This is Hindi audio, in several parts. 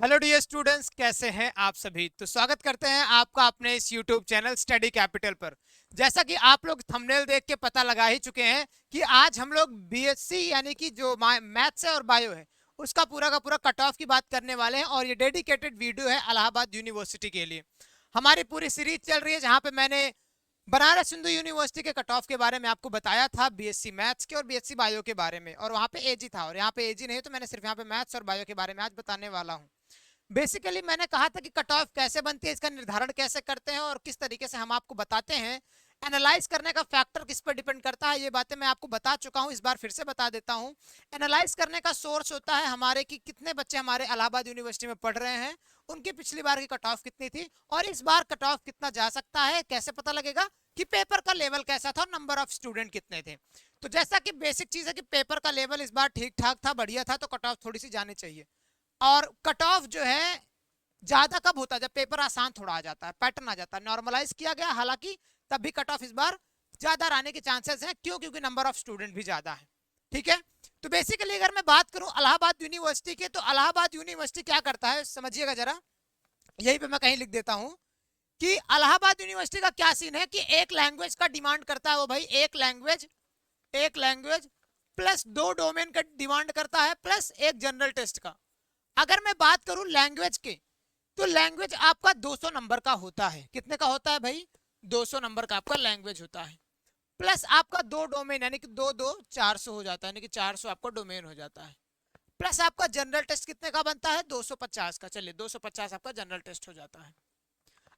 हेलो डियर स्टूडेंट्स, कैसे हैं आप सभी। तो स्वागत करते हैं आपका अपने इस यूट्यूब चैनल स्टडी कैपिटल पर। जैसा कि आप लोग थंबनेल देख के पता लगा ही चुके हैं कि आज हम लोग बीएससी यानी कि जो मैथ्स है और बायो है उसका पूरा का पूरा कट ऑफ की बात करने वाले हैं। और ये डेडिकेटेड वीडियो है इलाहाबाद यूनिवर्सिटी के लिए। हमारी पूरी सीरीज चल रही है जहां पे मैंने बनारस हिंदू यूनिवर्सिटी के कट ऑफ के बारे में आपको बताया था, बीएससी मैथ्स के और बीएससी बायो के बारे में। और वहां पे एजी था और यहाँ पे एजी नहीं, तो मैंने सिर्फ यहाँ पे मैथ्स और बायो के बारे में आज बताने वाला हूँ। बेसिकली मैंने कहा था कि कट ऑफ कैसे बनती है, इसका निर्धारण कैसे करते हैं और किस तरीके से हम आपको बताते हैं। एनालाइज करने का फैक्टर किस पर डिपेंड करता है, ये बातें मैं आपको बता चुका हूं, इस बार फिर से बता देता हूं। एनालाइज करने का सोर्स होता है हमारे कि कितने बच्चे हमारे इलाहाबाद यूनिवर्सिटी में पढ़ रहे हैं, उनकी पिछली बार की कट ऑफ कितनी थी और इस बार कट ऑफ कितना जा सकता है। कैसे पता लगेगा कि पेपर का लेवल कैसा था और नंबर ऑफ स्टूडेंट कितने थे। तो जैसा कि बेसिक चीज है कि पेपर का लेवल इस बार ठीक ठाक था, बढ़िया था, तो कट ऑफ थोड़ी सी जानी चाहिए। और कट ऑफ जो है ज्यादा कब होता है, जब पेपर आसान थोड़ा आ जाता है, पैटर्न आ जाता है, नॉर्मलाइज किया गया, हालांकि तब भी कट ऑफ इस बार ज्यादा आने के चांसेस हैं। क्यों? क्योंकि नंबर ऑफ स्टूडेंट भी ज्यादा है। ठीक है। तो बेसिकली अगर मैं बात करूं इलाहाबाद यूनिवर्सिटी के, तो इलाहाबाद यूनिवर्सिटी क्या करता है समझिएगा जरा। यही पे मैं कहीं लिख देता हूं कि इलाहाबाद यूनिवर्सिटी का क्या सीन है कि एक लैंग्वेज का डिमांड करता है वो भाई, एक लैंग्वेज प्लस 2 डोमेन का डिमांड करता है, प्लस एक जनरल टेस्ट का। अगर मैं बात करूं लैंग्वेज के, तो लैंग्वेज आपका 200 नंबर का होता है। कितने का होता है भाई? 200 नंबर का आपका लैंग्वेज होता है, प्लस आपका 2 डोमेन यानी कि दो दो 400 हो जाता है, यानी कि 400 आपका डोमेन हो जाता है, प्लस आपका जनरल टेस्ट कितने का बनता है? 250 का। चलिए 250 आपका जनरल टेस्ट हो जाता है।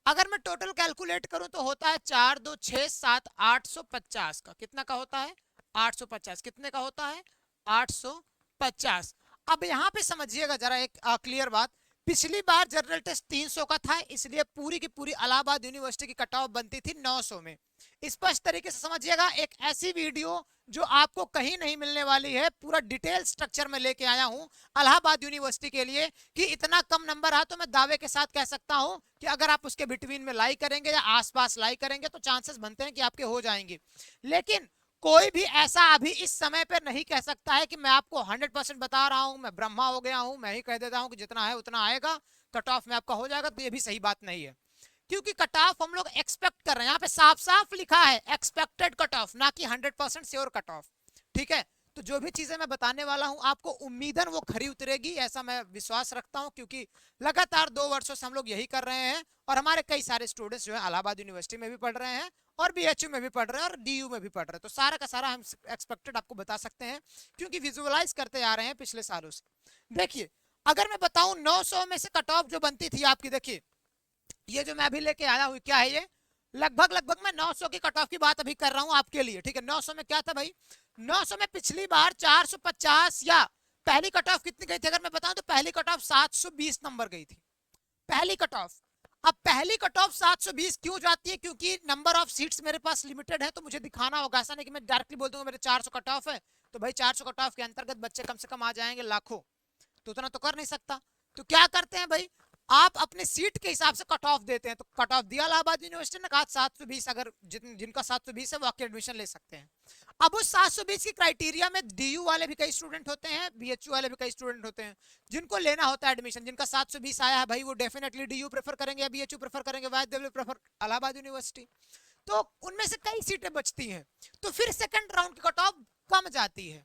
अगर मैं टोटल कैलकुलेट करूं तो होता है 4 2 6 7 850 का। कितना का होता है? 850। कितने का होता है? 850। अब यहाँ पे समझिएगा जरा एक क्लियर बात। पिछली बार जनरल टेस्ट 300 का था, इसलिए पूरी की पूरी इलाहाबाद यूनिवर्सिटी की कट ऑफ बनती थी 900 में। स्पष्ट तरीके से समझिएगा, एक ऐसी वीडियो जो आपको कहीं नहीं मिलने वाली है, पूरा डिटेल स्ट्रक्चर में लेके आया हूं इलाहाबाद यूनिवर्सिटी के लिए कि इतना कम नंबर आ तो मैं दावे के साथ कह सकता हूं कि अगर आप उसके बिटवीन में लाई करेंगे या आसपास लाई करेंगे तो चांसेस बनते हैं कि आपके हो जाएंगे। लेकिन कोई भी ऐसा अभी इस समय पर नहीं कह सकता है कि मैं आपको 100% बता रहा हूं, मैं ब्रह्मा हो गया हूं, मैं ही कह देता हूं कि जितना है उतना आएगा, कट ऑफ में आपका हो जाएगा। तो ये भी सही बात नहीं है, क्योंकि कट ऑफ हम लोग एक्सपेक्ट कर रहे हैं। यहाँ पे साफ साफ लिखा है एक्सपेक्टेड कट ऑफ, ना कि 100% श्योर कट ऑफ। ठीक है। तो जो भी चीजें मैं बताने वाला हूं आपको उम्मीदन वो खरी उतरेगी, ऐसा मैं विश्वास रखता हूं, क्योंकि लगातार 2 वर्षों से हम लोग यही कर रहे हैं और हमारे कई सारे स्टूडेंट्स जो है इलाहाबाद यूनिवर्सिटी में भी पढ़ रहे हैं और बीएचयू में भी पढ़ रहे हैं और डीयू में भी पढ़ रहे हैं। तो सारा का सारा हम एक्सपेक्टेड आपको बता सकते हैं, क्योंकि विजुअलाइज करते आ रहे हैं पिछले सालों से। देखिए, अगर मैं बताऊं 900 में से कट ऑफ जो बनती थी आपकी, देखिए ये जो मैं अभी लेके आया हूँ क्या है, ये लगभग लगभग मैं 900 की कट ऑफ की बात अभी कर रहा हूँ आपके लिए। ठीक है। 900 में क्या था भाई? 900 में पिछली बार 450 या पहली कट ऑफ कितनी गई थी अगर मैं बताऊं, तो पहली कट ऑफ 720 नंबर गई थी, पहली कट ऑफ। अब पहली कट ऑफ 720 क्यों जाती है? क्योंकि नंबर ऑफ सीट्स मेरे पास लिमिटेड है, तो मुझे दिखाना होगा। ऐसा नहीं कि मैं डायरेक्टली बोल दूंगा मेरे 400 कट ऑफ है तो भाई 400 कट ऑफ के अंतर्गत बच्चे कम से कम आ जाएंगे लाखों, तो उतना तो कर नहीं सकता। तो क्या करते हैं भाई, आप अपने सीट के हिसाब से कट ऑफ देते हैं। तो कट ऑफ दिया इलाहाबाद यूनिवर्सिटी ने, कहा 720, अगर जिनका 720 है वो आके एडमिशन ले सकते हैं। अब उस 720 की क्राइटेरिया में डीयू वाले भी कई स्टूडेंट होते हैं, बीएचयू वाले भी कई स्टूडेंट होते हैं, जिनको लेना होता है एडमिशन। जिनका 720 आया है भाई, वो डेफिनेटली डीयू प्रेफर करेंगे या बीएचयू प्रेफर करेंगे, वाइस प्रेफर इलाहाबाद यूनिवर्सिटी। तो उनमें से कई सीटें बचती हैं, तो फिर सेकंड राउंड की कट ऑफ कम जाती है।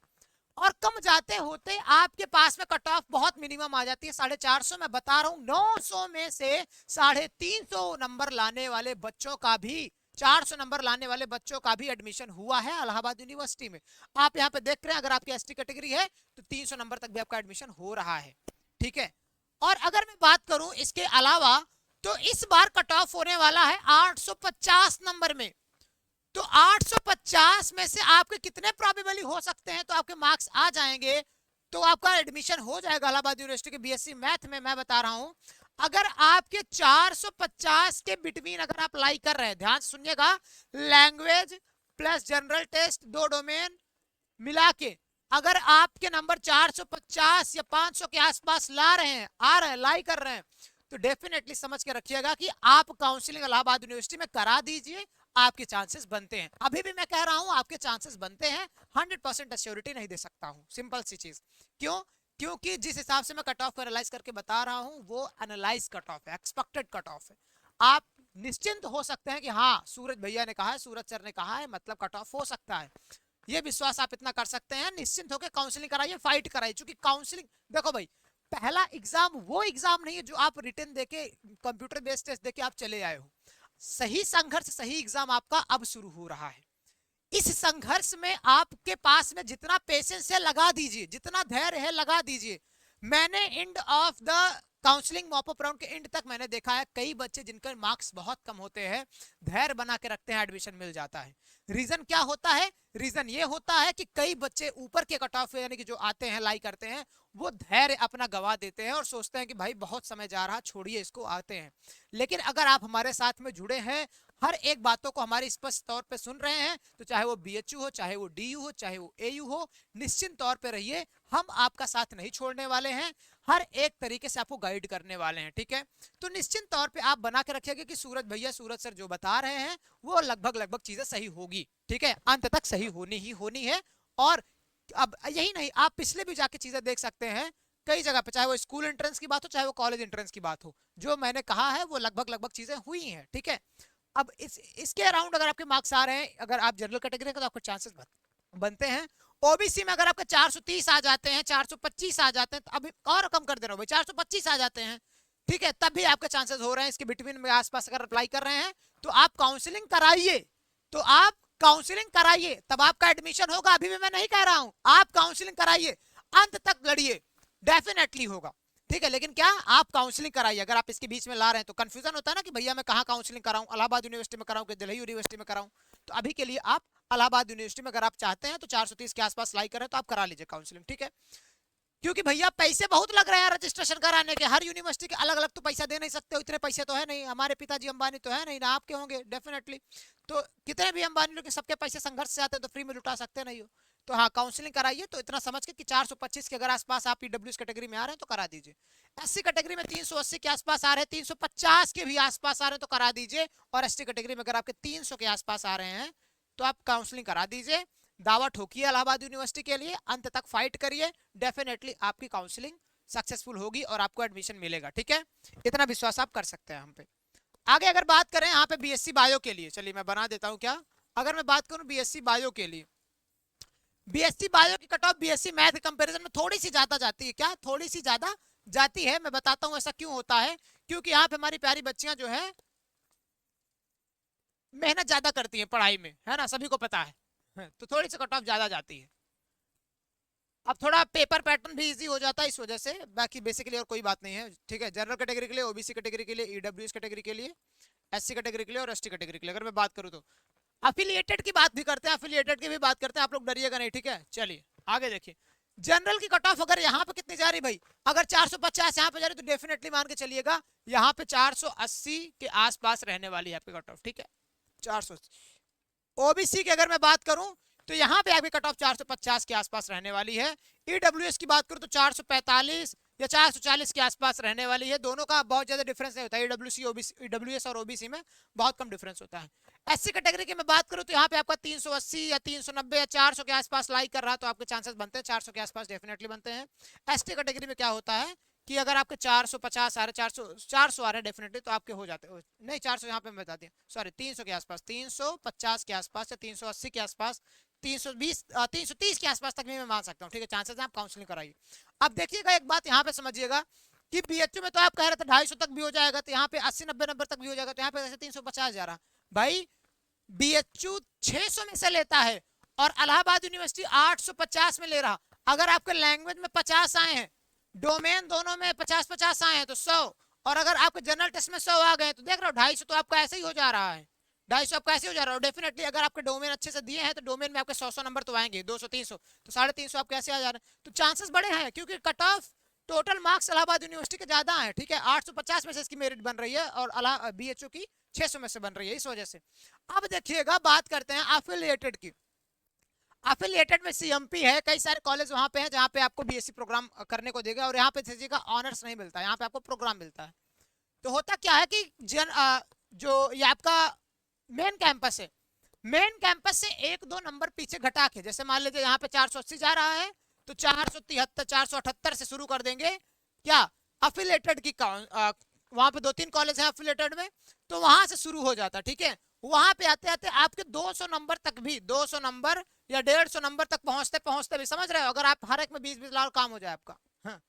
और कम जाते होते आपके पास में कट ऑफ बहुत मिनिमम आ जाती है 450। मैं बता रहा हूं 900 में से 350 नंबर लाने वाले बच्चों का भी, 400 नंबर लाने वाले बच्चों का भी एडमिशन हुआ है इलाहाबाद यूनिवर्सिटी में। आप यहाँ पे देख रहे हैं, अगर आपकी एसटी कैटेगरी है तो 300 नंबर तक भी आपका एडमिशन हो रहा है। ठीक है। और अगर मैं बात करूं इसके अलावा, तो इस बार कट ऑफ होने वाला है 850 नंबर में। तो 850 में से आपके कितने प्रोबेबली हो सकते हैं, तो आपके मार्क्स आ जाएंगे, तो आपका एडमिशन हो जाएगा इलाहाबाद यूनिवर्सिटी के बीएससी मैथ में। मैं बता रहा हूं, अगर आपके 450 के बिटवीन अगर आप लाई कर रहे हैं, ध्यान से सुनिएगा, language plus general test 2 domain मिला के अगर आपके नंबर 450 या 500 के आसपास ला रहे हैं, आ रहे हैं, लाई कर रहे हैं, तो डेफिनेटली समझ के रखिएगा कि आप काउंसलिंग इलाहाबाद यूनिवर्सिटी में करा दीजिए, आपके चांसेस बनते हैं। अभी भी मैं कह रहा हूं आपके चांसेस बनते हैं, 100% एश्योरिटी नहीं दे सकता हूं, सिंपल सी चीज। क्यों? क्योंकि जिस हिसाब से मैं कट ऑफ को एनालाइज करके बता रहा हूं वो एनालाइज कट ऑफ है, एक्सपेक्टेड कट ऑफ है। आप निश्चिंत हो सकते हैं कि हाँ सूरज भैया ने कहा है, सूरज सर ने कहा है, मतलब कट ऑफ हो सकता है। ये विश्वास आप इतना कर सकते हैं। निश्चिंत होकर काउंसलिंग कराइए, फाइट कराइए, क्योंकि काउंसलिंग देखो भाई, पहला एग्जाम वो एग्जाम नहीं है जो आप रिटन देके कंप्यूटर बेस्ड टेस्ट देके आप चले आए हो। सही संघर्ष, सही एग्जाम आपका अब शुरू हो रहा है। इस संघर्ष में आपके पास में जितना पेशेंस है लगा दीजिए, जितना धैर्य है लगा दीजिए। मैंने end of the counselling mop up round के एंड तक मैंने देखा है कई बच्चे जिनके मार्क्स बहुत कम होते हैं, धैर्य बना के रखते हैं, एडमिशन मिल जाता है। रीजन क्या होता है? रीजन ये होता है कि कई बच्चे ऊपर के कट ऑफ यानी कि जो आते हैं लाई करते हैं, वो धैर्य अपना गवा देते हैं और सोचते हैं कि भाई बहुत समय जा रहा, छोड़िए इसको, आते हैं। लेकिन अगर आप हमारे साथ में जुड़े हैं, हर एक बातों को हमारी स्पष्ट तौर पे सुन रहे हैं, तो चाहे वो बीएचयू हो, चाहे वो डीयू हो, चाहे वो एयू हो, निश्चिंत तौर पे रहिए, हम आपका साथ नहीं छोड़ने वाले हैं, हर एक तरीके से आपको गाइड करने वाले हैं, ठीक है। तो निश्चिंत तौर पे आप बना के रखिएगा कि सूरज भैया, सूरज सर जो बता रहे हैं वो लगभग लगभग चीजें सही होगी, ठीक है, अंत तक सही होनी है। और अब यही नहीं, आप पिछले भी जाके चीजें देख सकते हैं कई जगह पे, चाहे वो स्कूल एंट्रेंस की बात हो, चाहे वो कॉलेज एंट्रेंस की बात हो, जो मैंने कहा है वो लगभग लगभग चीजें हुई हैं, ठीक है। अब इसके अराउंड अगर आपके मार्क्स आ रहे हैं, अगर आप जनरल कैटेगरी का, तो आपके चांसेस बनते हैं। ओबीसी में अगर आपके 430 आ जाते हैं, 425 आ जाते हैं, तो अभी और कम कर दे रहा हूं भाई, 425 आ जाते हैं, ठीक है, तब भी आपके चांसेस हो रहे हैं इसके बिटवीन में, आसपास अगर अप्लाई कर रहे हैं तो आप काउंसलिंग कराइए, तो आप काउंसलिंग कराइए, तब आपका एडमिशन होगा। अभी भी मैं नहीं कह रहा हूं, आप काउंसलिंग कराइए, अंत तक लड़िए, डेफिनेटली होगा, ठीक है। लेकिन क्या आप काउंसलिंग कराइए। अगर आप इसके बीच में ला रहे हैं तो कंफ्यूजन होता है ना कि भैया मैं कहाँ काउंसलिंग कराऊं, इलाहाबाद यूनिवर्सिटी में कराऊं कि दिल्ली यूनिवर्सिटी में कराऊं, तो अभी के लिए आप इलाहाबाद यूनिवर्सिटी में अगर आप चाहते हैं तो 430 के आसपास लाई करें तो आप करा लीजिए काउंसलिंग, ठीक है। क्योंकि भैया पैसे बहुत लग रहे हैं रजिस्ट्रेशन कराने के, हर यूनिवर्सिटी के अलग अलग तो पैसा दे नहीं सकते, इतने पैसे तो है नहीं, हमारे पिताजी अंबानी तो है नहीं ना, आपके होंगे डेफिनेटली, तो कितने भी अंबानी लोग सबके पैसे संघर्ष से आते हैं, तो फ्री में लुटा सकते नहीं हो। तो हाँ काउंसलिंग कराइए, तो इतना समझ के कि 425 के अगर आसपास आप ईडब्ल्यूएस कैटेगरी में आ रहे हैं तो करा दीजिए, एससी कैटेगरी में 380 के आसपास आ रहे हैं, 350 के भी आसपास आ रहे हैं तो करा दीजिए, और एसटी कैटेगरी में अगर आपके 300 के आसपास आ रहे हैं तो आप काउंसलिंग करा दीजिए, दावा ठोकिए इलाहाबाद यूनिवर्सिटी के लिए, अंत तक फाइट करिए, डेफिनेटली आपकी काउंसलिंग सक्सेसफुल होगी और आपको एडमिशन मिलेगा, ठीक है। इतना विश्वास आप कर सकते हैं हम पे। आगे अगर बात करें यहाँ पे बीएससी बायो के लिए, चलिए मैं बना देता हूँ क्या, अगर मैं बात करूँ बीएससी बायो के लिए, बीएससी बायो की cut off BSc math comparison में थोड़ी सी ज्यादा जाती है, क्या थोड़ी सी ज्यादा जाती है, मैं बताता हूँ ऐसा क्यों होता है। क्योंकि यहाँ पे हमारी प्यारी बच्चियां जो है मेहनत ज्यादा करती हैं पढ़ाई में, है ना, सभी को पता है, तो थोड़ी सी कट ऑफ ज्यादा जाती है। अब थोड़ा पेपर पैटर्न भी इजी हो जाता है इस वजह से, बाकी बेसिकली और कोई बात नहीं है, ठीक है। जनरल कैटेगरी के लिए, ओबीसी कैटेगरी के लिए, ईडब्ल्यूएस कैटेगरी के लिए, एससी कैटेगरी के लिए और एसटी कैटेगरी के लिए अगर मैं बात करूँ तो, अफिलिएटेड की बात भी करते हैं, अफिलिएटेड की भी बात करते हैं, आप लोग डरिएगा नहीं, ठीक है। चलिए आगे देखिए, जनरल की कट ऑफ अगर यहाँ पे कितनी जा रही भाई, अगर 450 यहाँ पे जा रही तो डेफिनेटली मान के चलिएगा यहाँ पे 480 के आसपास रहने वाली है आपकी कट ऑफ, ठीक है, 480। ओबीसी की अगर मैं बात करूं तो यहाँ पे आपकी कट ऑफ 450 के आसपास रहने वाली है। ईडब्ल्यूएस की बात करूं तो 445 या 440 के आसपास रहने वाली है, दोनों का बहुत ज्यादा डिफरेंस नहीं होता है, ईडब्ल्यूएस और ओबीसी में बहुत कम डिफरेंस होता है। एससी कैटेगरी की मैं बात करूं तो यहाँ पे आपका 380 या 390 या 400 के आसपास लाइक कर रहा है, तो आपके चांसेस बनते हैं 400 के आसपास डेफिनेटली बनते हैं। एसटी कैटेगरी में क्या होता है कि अगर आपके 450 आ रहे, 400 आ रहे डेफिनेटली, तो आपके हो जाते हैं, नहीं 400 यहाँ पे मैं बता दिया, सॉरी 300 के आसपास, 350 के आसपास या 380 के आसपास, 320 330 के आसपास तक भी मैं मान सकता हूँ, ठीक है, चांसेस आप काउंसलिंग कराइए। अब देखिएगा एक बात यहाँ पे समझिएगा कि बीएचयू में तो आप कह रहे थे 250 तक भी हो जाएगा, तो यहाँ पे 80-90 नंबर तक भी हो जाएगा, तो यहाँ पे जैसे 350 जा रहा भाई, बीएचयू 600 में से लेता है और इलाहाबाद यूनिवर्सिटी 850 में ले रहा। अगर आपके लैंग्वेज में 50 आए हैं, डोमेन दोनों में 50-50 आए हैं तो 100, और अगर आपके जनरल टेस्ट में 100 आ गए तो देख रहे हो 250 तो आपका ऐसे ही हो जा रहा है, 250 आपका ऐसे हो जा रहा है। डेफिनेटली अगर आपके डोमेन अच्छे से दिए हैं तो डोमेन में आपके 100 नंबर तो आएंगे, 200-300 तो 350 आप कैसे आ जा रहे हैं, तो चांसेस बड़े हैं, क्योंकि cut off total marks Allahabad university के ज्यादा है, ठीक है, 850 में से इसकी मेरिट बन रही है और बीएचयू की 600 में से बन रही है, इस वजह से। अब देखिएगा बात करते हैं एफिलिएटेड की। एफिलिएटेड में सीएमपी है, कई सारे कॉलेज वहां पे हैं जहां पे आपको बीएससी प्रोग्राम करने को देगा, और यहाँ पे किसी का ऑनर्स नहीं मिलता, यहाँ पे आपको प्रोग्राम मिलता है। तो होता क्या है कि जो ये आपका मेन कैंपस है, मेन कैंपस से 1-2 नंबर पीछे घटा के, जैसे मान लीजिए यहाँ पे 480 जा रहा है, तो 473 478 से शुरू कर देंगे क्या, अफिलेटेड की वहां पे 2-3 कॉलेज है अफिलेटेड में, तो वहां से शुरू हो जाता, ठीक है। वहां पे आते आते आपके 200 नंबर तक भी, 200 नंबर या 150 नंबर तक पहुंचते पहुंचते भी, समझ रहे हो, अगर आप हर एक में 20-20 लाख काम हो जाए आपका। हाँ।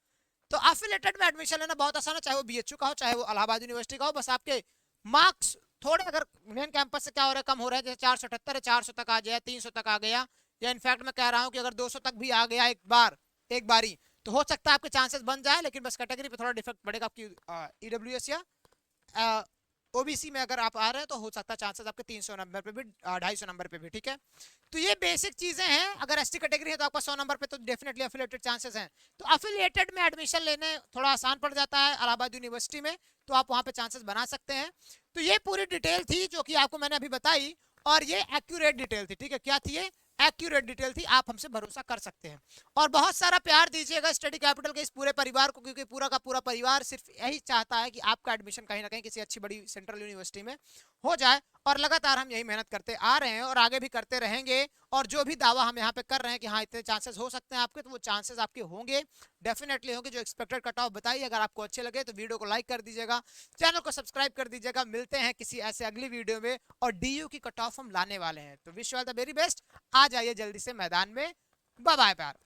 तो अफिलेटेड में एडमिशन लेना बहुत आसान है, चाहे वो बीएचयू का हो चाहे वो इलाहाबाद यूनिवर्सिटी का हो, बस आपके मार्क्स थोड़े अगर मेन कैंपस से क्या हो रहा है, कम हो रहा है, जैसे 478 है, 400 तक आ जाए, 300 तक आ गया, या इनफैक्ट मैं कह रहा हूं कि अगर 200 तक भी आ गया एक बारी, तो हो सकता है आपके चांसेस बन जाए, लेकिन बस कैटेगरी पे थोड़ा डिफेक्ट पड़ेगा आपकी ईडब्ल्यूएस या ओबीसी में अगर आप आ रहे हैं तो हो सकता है चांसेस आपके 300 नंबर पे भी, 250 नंबर पे भी, ठीक है। तो ये बेसिक चीजें हैं। अगर एसटी कैटेगरी है तो आपका 100 नंबर पे तो डेफिनेटली अफिलिएटेड चांसेस हैं। तो अफिलिएटेड में एडमिशन लेने थोड़ा आसान पड़ जाता है इलाहाबाद यूनिवर्सिटी में, तो आप वहां पे चांसेस बना सकते हैं। तो ये पूरी डिटेल थी जो कि आपको मैंने अभी बताई, और ये एक्यूरेट डिटेल थी, ठीक है। क्या थी ये, एक्यूरेट डिटेल थी, आप हमसे भरोसा कर सकते हैं। और बहुत सारा प्यार दीजिएगा स्टडी कैपिटल के इस पूरे परिवार को, क्योंकि पूरा का पूरा परिवार सिर्फ यही चाहता है कि आपका एडमिशन कहीं ना कहीं किसी अच्छी बड़ी सेंट्रल यूनिवर्सिटी में हो जाए, और लगातार हम यही मेहनत करते आ रहे हैं और आगे भी करते रहेंगे। और जो भी दावा हम यहाँ पे कर रहे हैं कि हाँ इतने चांसेस हो सकते हैं आपके, तो वो चांसेस आपके होंगे, डेफिनेटली होंगे। जो एक्सपेक्टेड कट ऑफ बताइए, अगर आपको अच्छे लगे तो वीडियो को लाइक कर दीजिएगा, चैनल को सब्सक्राइब कर दीजिएगा। मिलते हैं किसी ऐसे अगली वीडियो में, और डीयू की कट ऑफ हम लाने वाले हैं, तो wish you all the very best. आ जाइए जल्दी से मैदान में। बाय बाय प्यार।